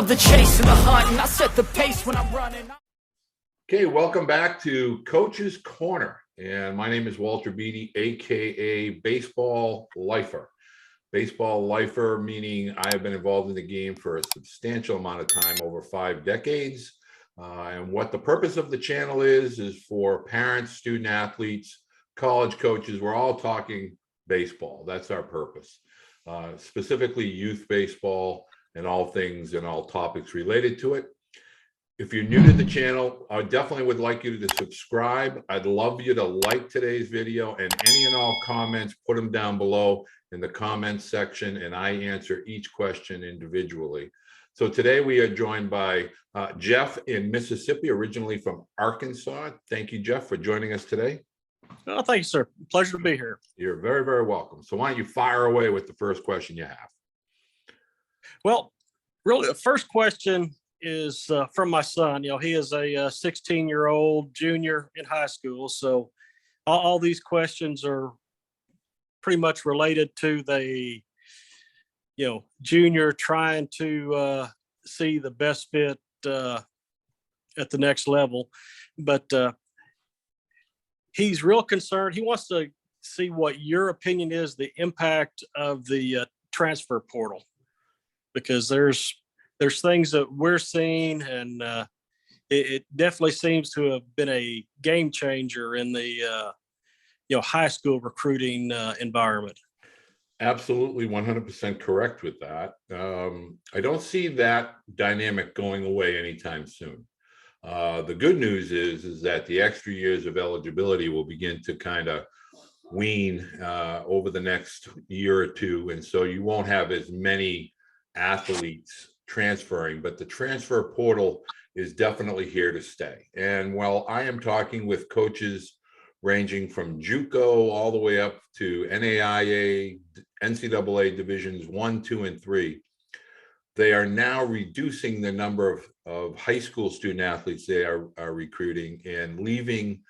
love the chase and the hunt, and I set the pace when I'm running. Okay, welcome back to Coach's Corner. And my name is Walter Beede, aka Baseball Lifer. Baseball lifer meaning I have been involved in the game for a substantial amount of time, over 5 decades. And what the purpose of the channel is for parents, student athletes, college coaches. We're all talking baseball. That's our purpose. Specifically youth baseball and all things and all topics related to it. If you're new to the channel, I definitely would like you to subscribe. I'd love you to like today's video, and any and all comments, put them down below in the comments section, and I answer each question individually. So today we are joined by Jeff in Mississippi, originally from Arkansas. Thank you, Jeff, for joining us today. Oh, thank you, sir. Pleasure to be here. You're very, very welcome. So why don't you fire away with the first question you have? Well, really, the first question is from my son. He is a 16-year-old junior in high school. So all these questions are pretty much related to the, junior trying to see the best fit at the next level. But he's real concerned. He wants to see what your opinion is, the impact of the transfer portal, because there's things that we're seeing, and it definitely seems to have been a game changer in the high school recruiting environment. Absolutely 100% correct with that. I don't see that dynamic going away anytime soon. The good news is that the extra years of eligibility will begin to kind of wean over the next year or two, and so you won't have as many athletes transferring, but the transfer portal is definitely here to stay. And while I am talking with coaches ranging from JUCO all the way up to NAIA, NCAA divisions 1, 2, and 3, they are now reducing the number of high school student athletes they are recruiting and leaving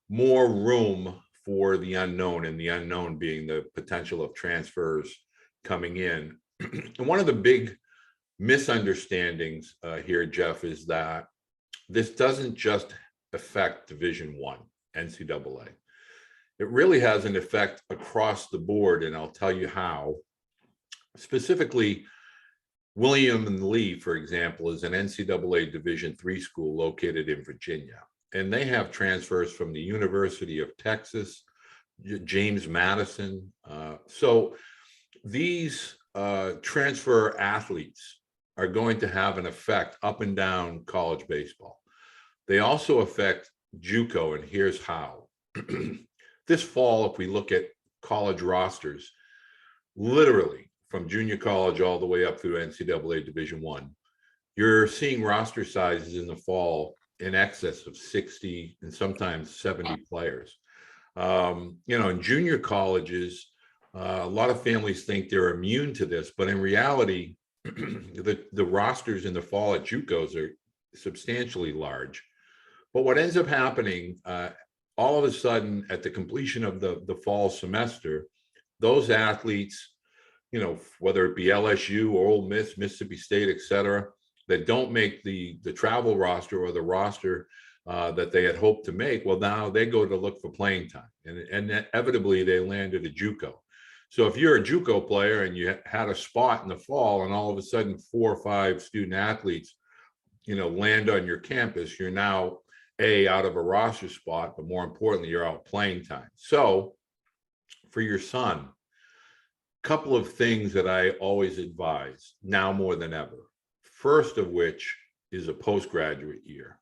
more room for the unknown, and the unknown being the potential of transfers coming in. And one of the big misunderstandings here, Jeff, is that this doesn't just affect Division I, NCAA. It really has an effect across the board, and I'll tell you how. Specifically, William and Lee, for example, is an NCAA Division III school located in Virginia, and they have transfers from the University of Texas, James Madison. So these transfer athletes are going to have an effect up and down college baseball. They also affect JUCO, and here's how. This fall, if we look at college rosters, literally from junior college all the way up through NCAA Division I, you're seeing roster sizes in the fall in excess of 60 and sometimes 70 players. In junior colleges, a lot of families think they're immune to this, but in reality, the rosters in the fall at JUCOs are substantially large. But what ends up happening, all of a sudden, at the completion of the fall semester, those athletes, whether it be LSU or Ole Miss, Mississippi State, et cetera, that don't make the travel roster or the roster that they had hoped to make, well, now they go to look for playing time, and inevitably they land at a JUCO. So if you're a JUCO player and you had a spot in the fall, and all of a sudden 4 or 5 student athletes, land on your campus, you're now out of a roster spot, but more importantly, you're out playing time. So for your son, a couple of things that I always advise now more than ever. First of which is a postgraduate year.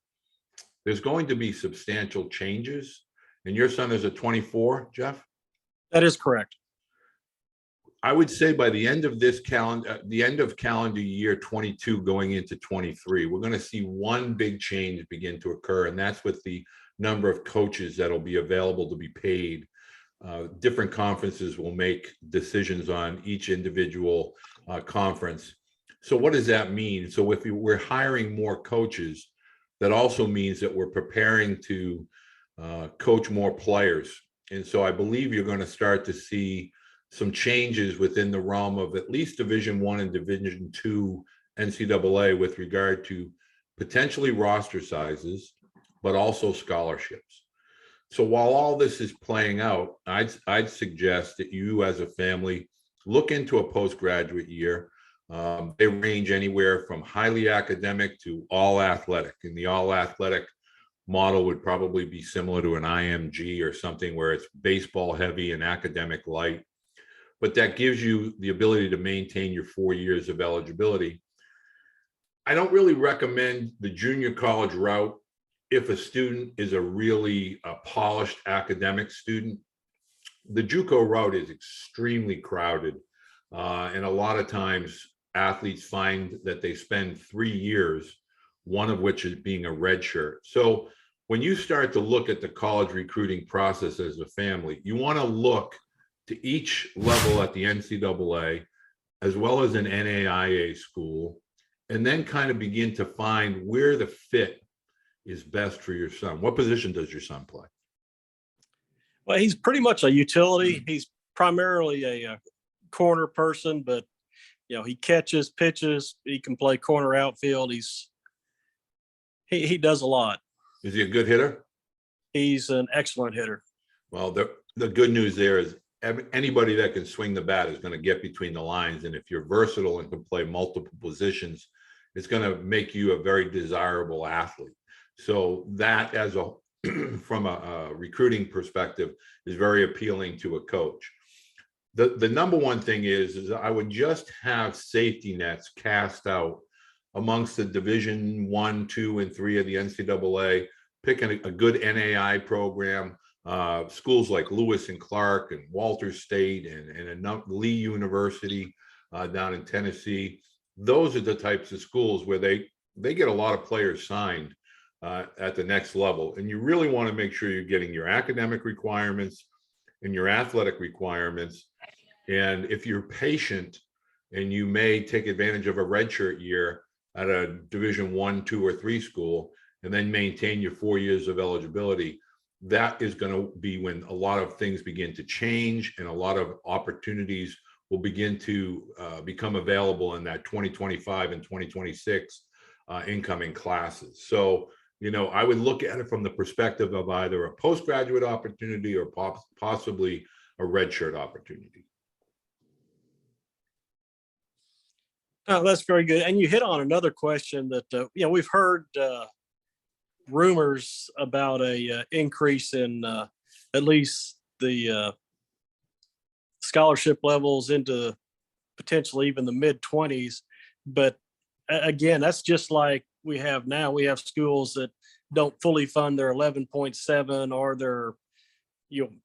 There's going to be substantial changes, and your son is a 24, Jeff? That is correct. I would say by the end of this calendar year 22 going into 23, we're going to see one big change begin to occur, and that's with the number of coaches that'll be available to be paid. Different conferences will make decisions on each individual conference. So what does that mean? So if we're hiring more coaches, that also means that we're preparing to coach more players. And so I believe you're going to start to see some changes within the realm of at least Division I and Division II NCAA with regard to potentially roster sizes, but also scholarships. So while all this is playing out, I'd suggest that you as a family look into a postgraduate year. They range anywhere from highly academic to all athletic. And the all athletic model would probably be similar to an IMG or something where it's baseball heavy and academic light. But that gives you the ability to maintain your 4 years of eligibility. I don't really recommend the junior college route if a student is a really polished academic student. The JUCO route is extremely crowded. And a lot of times athletes find that they spend 3 years, one of which is being a red shirt. So when you start to look at the college recruiting process as a family, you want to look to each level at the NCAA, as well as an NAIA school, and then kind of begin to find where the fit is best for your son. What position does your son play? Well, he's pretty much a utility. He's primarily a corner person, but he catches, pitches. He can play corner outfield. He does a lot. Is he a good hitter? He's an excellent hitter. Well, the good news there is anybody that can swing the bat is going to get between the lines. And if you're versatile and can play multiple positions, it's going to make you a very desirable athlete. So that from a recruiting perspective is very appealing to a coach. The number one thing is I would just have safety nets cast out amongst the Division 1, 2, and 3 of the NCAA, picking a good NAI program, schools like Lewis and Clark and Walter State and Lee University down in Tennessee. Those are the types of schools where they get a lot of players signed at the next level. And you really want to make sure you're getting your academic requirements and your athletic requirements. And if you're patient and you may take advantage of a redshirt year at a Division 1, 2, or 3 school, and then maintain your 4 years of eligibility, that is going to be when a lot of things begin to change and a lot of opportunities will begin to become available in that 2025 and 2026 incoming classes. So, I would look at it from the perspective of either a postgraduate opportunity or possibly a redshirt opportunity. Oh, that's very good. And you hit on another question that, we've heard rumors about a increase in at least the scholarship levels into potentially even the mid-20s. But again, that's just like we have now. We have schools that don't fully fund their 11.7 or their,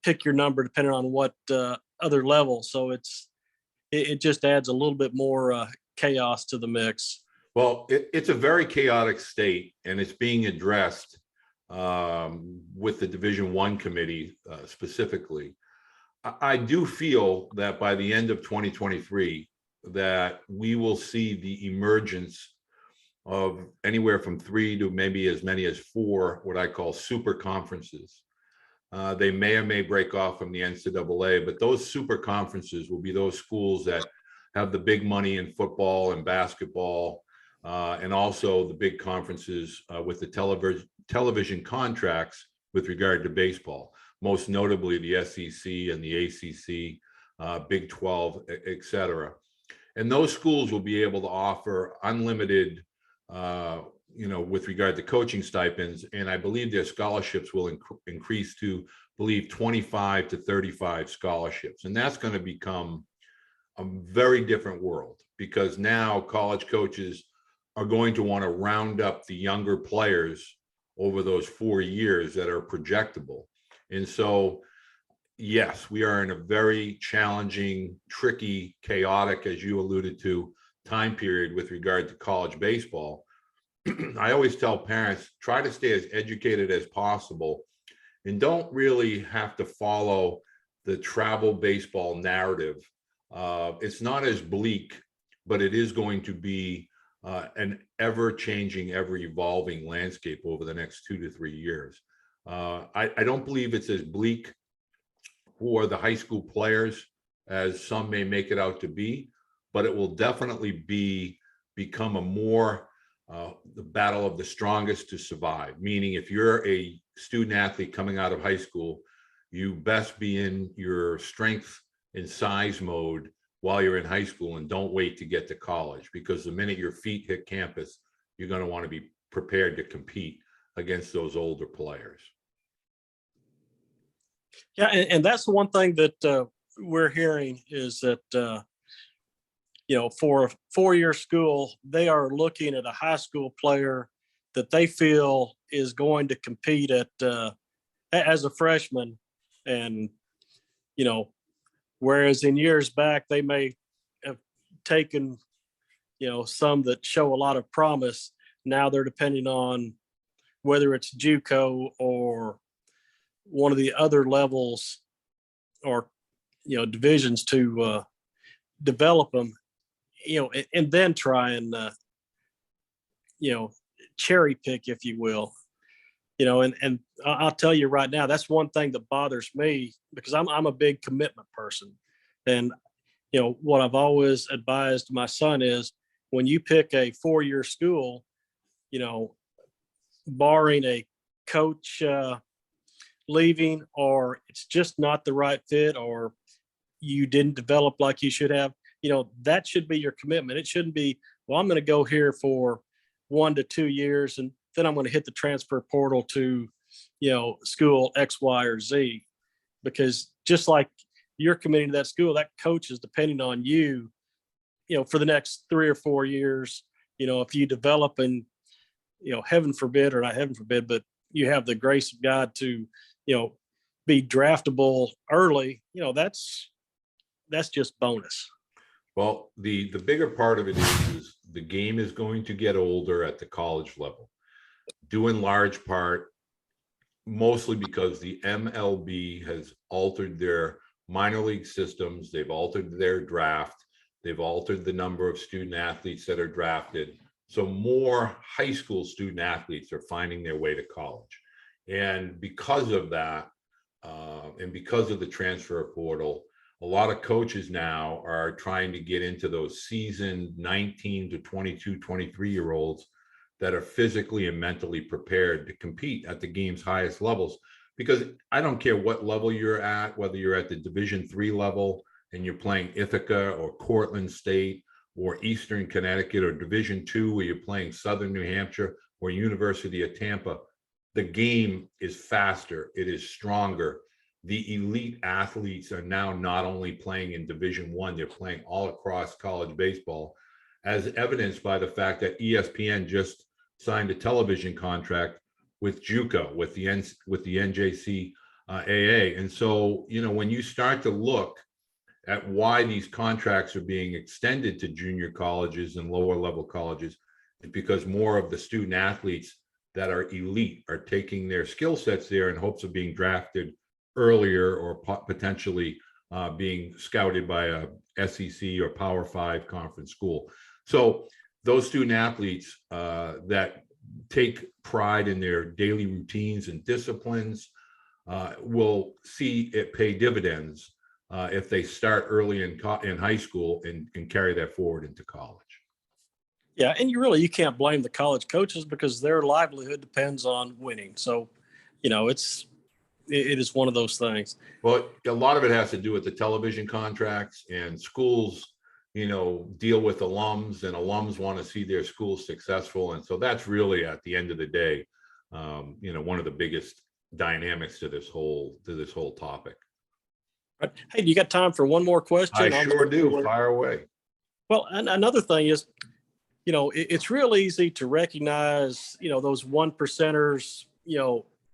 pick your number depending on what other level. So it just adds a little bit more chaos to the mix. Well, it's a very chaotic state, and it's being addressed with the Division I committee specifically. I do feel that by the end of 2023, that we will see the emergence of anywhere from 3 to maybe as many as 4, what I call super conferences. They may or may break off from the NCAA, but those super conferences will be those schools that have the big money in football and basketball, and also the big conferences with the television contracts with regard to baseball, most notably the SEC and the ACC, Big 12, et cetera. And those schools will be able to offer unlimited, with regard to coaching stipends. And I believe their scholarships will increase to, believe, 25 to 35 scholarships. And that's going to become a very different world, because now college coaches are going to want to round up the younger players over those 4 years that are projectable. And so, yes, we are in a very challenging, tricky, chaotic, as you alluded to, time period with regard to college baseball. I always tell parents, try to stay as educated as possible and don't really have to follow the travel baseball narrative. It's not as bleak, but it is going to be an ever-changing, ever-evolving landscape over the next 2 to 3 years. I don't believe it's as bleak for the high school players as some may make it out to be, but it will definitely be become a more the battle of the strongest to survive. Meaning, if you're a student athlete coming out of high school, you best be in your strength and size mode while you're in high school, and don't wait to get to college, because the minute your feet hit campus, you're going to want to be prepared to compete against those older players. Yeah, and that's the one thing that we're hearing is that for a 4-year school, they are looking at a high school player that they feel is going to compete at as a freshman, and whereas in years back they may have taken some that show a lot of promise. Now they're depending on whether it's JUCO or one of the other levels or divisions to develop them, and then try and cherry pick, if you will. And I'll tell you right now, that's one thing that bothers me, because I'm a big commitment person. And what I've always advised my son is, when you pick a 4-year school, barring a coach leaving, or it's just not the right fit, or you didn't develop like you should have, that should be your commitment. It shouldn't be, well, I'm going to go here for 1 to 2 years, and then I'm going to hit the transfer portal to, school X, Y, or Z. Because just like you're committing to that school, that coach is depending on you, for the next 3 or 4 years. If you develop and, heaven forbid, or not heaven forbid, but you have the grace of God to, be draftable early, that's just bonus. Well, the bigger part of it is the game is going to get older at the college level, due in large part, mostly because the MLB has altered their minor league systems. They've altered their draft. They've altered the number of student athletes that are drafted. So more high school student athletes are finding their way to college. And because of that, and because of the transfer portal, a lot of coaches now are trying to get into those seasoned 19 to 22, 23-year-olds that are physically and mentally prepared to compete at the game's highest levels. Because I don't care what level you're at, whether you're at the Division III level and you're playing Ithaca or Cortland State or Eastern Connecticut, or Division II where you're playing Southern New Hampshire or University of Tampa, the game is faster, it is stronger. The elite athletes are now not only playing in Division I, they're playing all across college baseball, as evidenced by the fact that ESPN just signed a television contract with JUCO, with the NCAA. And so, when you start to look at why these contracts are being extended to junior colleges and lower level colleges, it's because more of the student athletes that are elite are taking their skill sets there in hopes of being drafted earlier, or potentially being scouted by a SEC or Power 5 conference school. So those student athletes that take pride in their daily routines and disciplines will see it pay dividends if they start early in high school and carry that forward into college. Yeah, and you can't blame the college coaches, because their livelihood depends on winning. So, it is one of those things. Well, a lot of it has to do with the television contracts, and schools, deal with alums, and alums want to see their schools successful. And so that's really, at the end of the day, one of the biggest dynamics to this whole topic. Right. Hey, do you got time for one more question? I sure do. Fire away. Well, and another thing is, it's real easy to recognize, those 1%ers,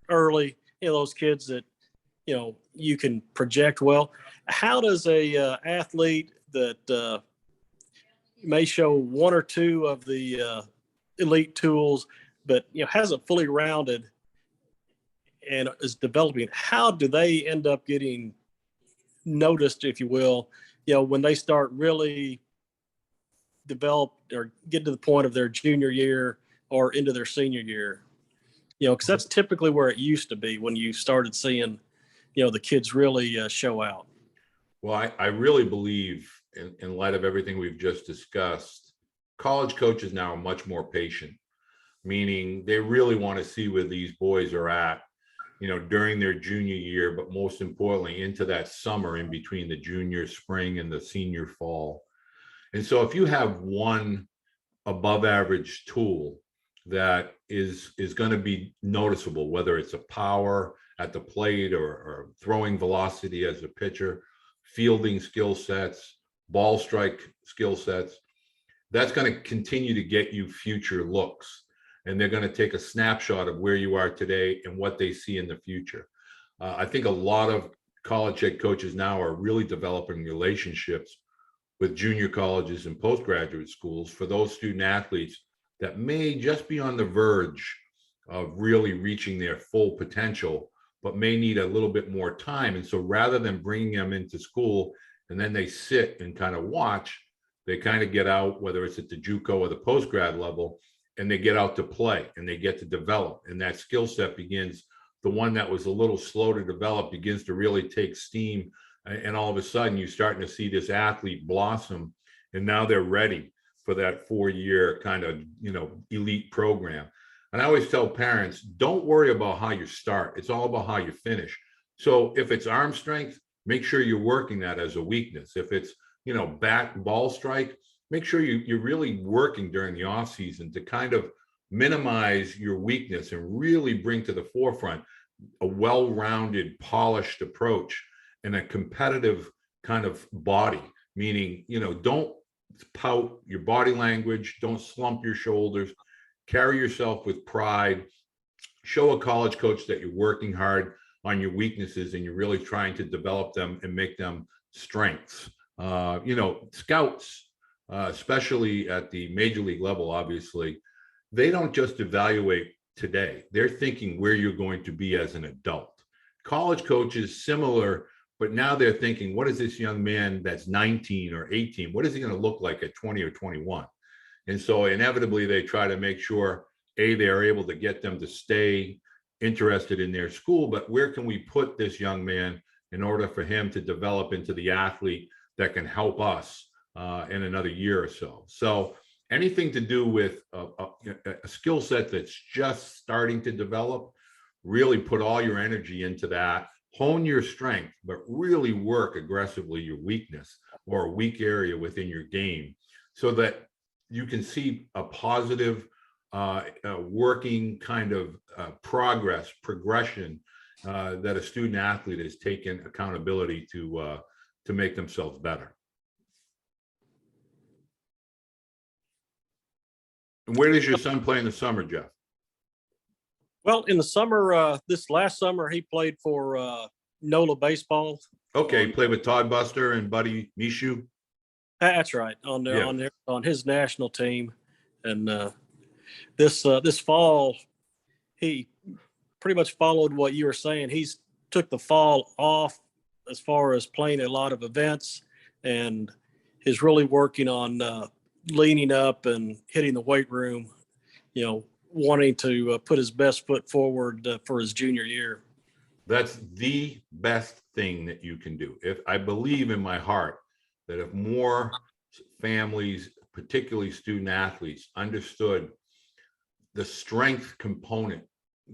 early, those kids that, you can project well. How does a athlete that may show 1 or 2 of the elite tools, but, hasn't fully rounded and is developing, how do they end up getting noticed, if you will, when they start really develop or get to the point of their junior year or into their senior year? Because that's typically where it used to be when you started seeing, the kids really show out. Well, I really believe, in light of everything we've just discussed, college coaches now are much more patient, meaning they really want to see where these boys are at, during their junior year, but most importantly, into that summer in between the junior spring and the senior fall. And so if you have one above average tool that is going to be noticeable, whether it's a power at the plate or throwing velocity as a pitcher, fielding skill sets, ball strike skill sets, that's going to continue to get you future looks. And they're going to take a snapshot of where you are today and what they see in the future. I think a lot of college head coaches now are really developing relationships with junior colleges and postgraduate schools for those student athletes that may just be on the verge of really reaching their full potential, but may need a little bit more time. And so rather than bringing them into school and then they sit and kind of watch, they kind of get out, whether it's at the JUCO or the postgrad level, and they get out to play and they get to develop. And that skill set begins, the one that was a little slow to develop begins to really take steam. And all of a sudden you're starting to see this athlete blossom. And now they're ready for that 4-year kind of, elite program. And I always tell parents, don't worry about how you start. It's all about how you finish. So if it's arm strength, make sure you're working that as a weakness. If it's, bat ball strike, make sure you're really working during the off season to kind of minimize your weakness and really bring to the forefront a well-rounded, polished approach and a competitive kind of body, meaning, don't pout your body language, don't slump your shoulders, carry yourself with pride, show a college coach that you're working hard on your weaknesses and you're really trying to develop them and make them strengths. Scouts, especially at the major league level, obviously, they don't just evaluate today. They're thinking where you're going to be as an adult. College coaches, similar, but now they're thinking, what is this young man that's 19 or 18? What is he going to look like at 20 or 21? And so inevitably they try to make sure, A, they're able to get them to stay interested in their school, but where can we put this young man in order for him to develop into the athlete that can help us in another year or so. So anything to do with a skill set that's just starting to develop, really put all your energy into that, hone your strength, but really work aggressively your weakness or a weak area within your game so that you can see a positive working kind of progression that a student athlete has taken accountability to make themselves better. And where does your son play in the summer, Jeff? Well, in the summer, this last summer, he played for NOLA baseball. Okay, played with Todd Buster and Buddy Mishu. That's right, on his national team, and this fall, he pretty much followed what you were saying. He's took the fall off as far as playing a lot of events, and is really working on leaning up and hitting the weight room. Wanting to put his best foot forward for his junior year. That's the best thing that you can do. If I believe in my heart that if more families, particularly student athletes, understood the strength component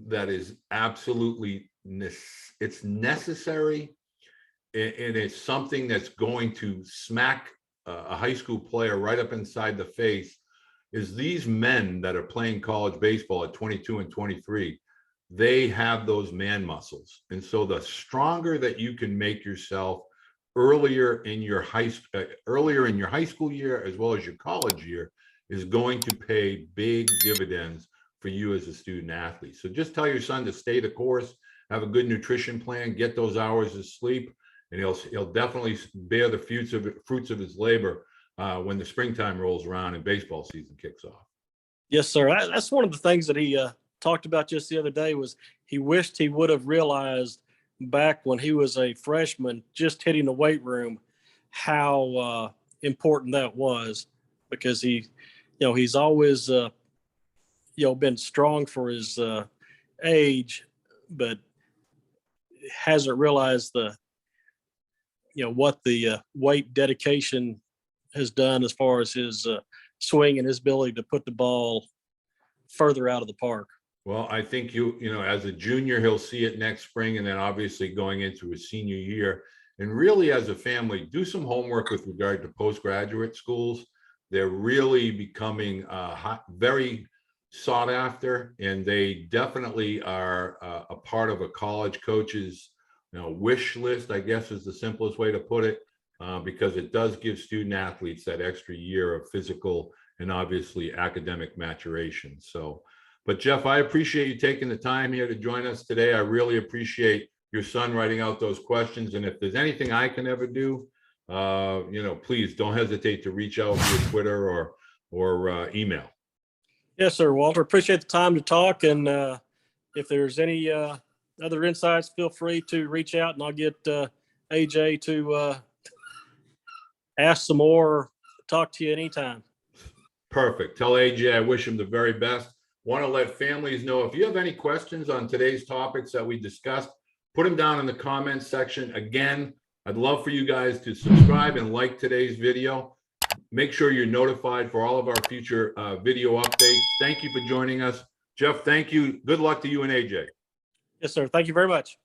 that is absolutely it's necessary, and it's something that's going to smack a high school player right up inside the face, is these men that are playing college baseball at 22 and 23, they have those man muscles. And so the stronger that you can make yourself earlier in your high school year, as well as your college year, is going to pay big dividends for you as a student athlete. So just tell your son to stay the course, have a good nutrition plan, get those hours of sleep, and he'll definitely bear the fruits of his labor when the springtime rolls around and baseball season kicks off. Yes, sir. That's one of the things that he talked about just the other day, was he wished he would have realized back when he was a freshman, just hitting the weight room, how important that was, because he's always, been strong for his age, but hasn't realized what the weight dedication has done as far as his swing and his ability to put the ball further out of the park. Well, I think as a junior, he'll see it next spring, and then obviously going into his senior year. And really, as a family, do some homework with regard to postgraduate schools. They're really becoming very sought after, and they definitely are a part of a college coach's wish list, I guess is the simplest way to put it, because it does give student athletes that extra year of physical and obviously academic maturation. So, but Jeff, I appreciate you taking the time here to join us today. I really appreciate your son writing out those questions. And if there's anything I can ever do, please don't hesitate to reach out via Twitter or email. Yes, sir, Walter. Appreciate the time to talk. And if there's any other insights, feel free to reach out, and I'll get AJ to ask some more, or talk to you anytime. Perfect. Tell AJ I wish him the very best. Want to let families know, if you have any questions on today's topics that we discussed, put them down in the comments section. Again, I'd love for you guys to subscribe and like today's video. Make sure you're notified for all of our future video updates. Thank you for joining us. Jeff, thank you. Good luck to you and AJ. Yes, sir. Thank you very much.